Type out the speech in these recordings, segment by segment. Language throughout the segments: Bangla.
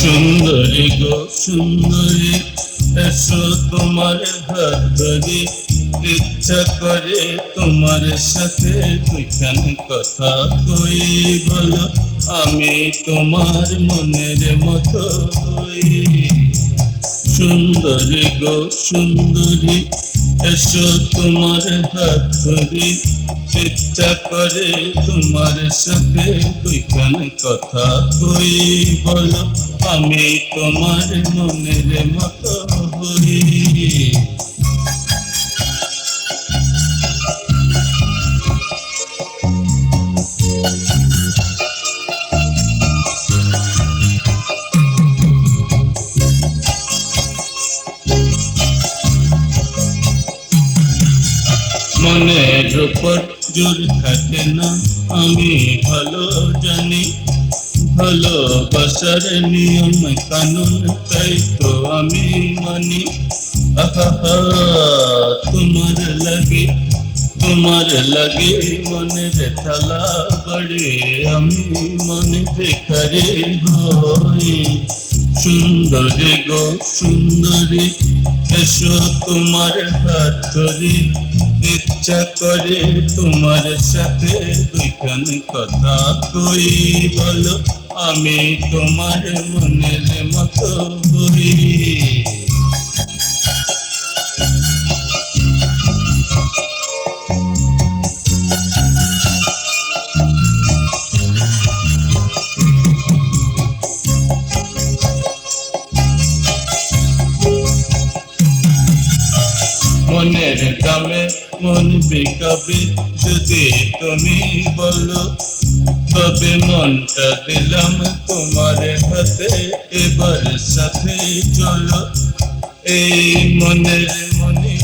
সুন্দরী গো সুন্দরী, এসো তোমার হাত ধরি। ইচ্ছা করে তোমার সাথে দুইখানে কথা কই, বলো আমি তোমার মনের মতো হই। সুন্দরী গো সুন্দরী, এসো তোমার হাত ধরি। ইচ্ছা করে তোমার সাথে দুইখানে কথা কই, বলো আমি তোমার মনের মতো হই। মনের উপর জোর থাকে না, আমি ভালো জানি। ভালোবাসার নিয়ম কানুন তাই তো আমি মানি। আহা তোমার লাগে, তোমার লাগে মনের তালা বাড়ে, আমি মনে বেকারে হই। সুন্দরী গো সুন্দরী, এসো তোমার হাত ধরি। ইচ্ছা করে তোমার সাথে দুইখানে কথা কই, বলো আমি তোমার মনের মতো হই। মনের দামে মন বিকাবে যদি তুমি বলো, তবে মনটা দিলাম তোমার হাতে, এবার সাথে চলো। এই মনের মনি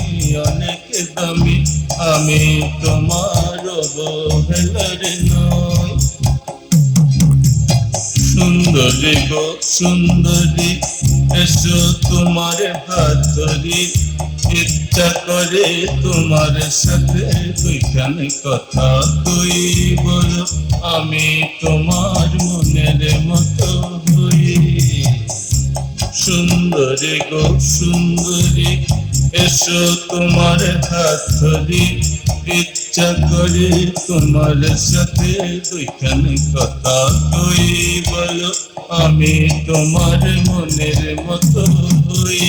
অনেক দামি, আমি তোমার অবহেলার নই। সুন্দরী গো সুন্দরী, এসো তোমার হাত ধরি। ইচ্ছা করে তোমার সাথে দুইখানে কথা কই, বলো আমি তোমার মনের মতো হই। সুন্দরী গো সুন্দরী, এসো তোমার হাত ধরি। ইচ্ছা করে তোমার সাথে দুইখানে কথা কই, বলো আমি তোমার মনের মতো হই।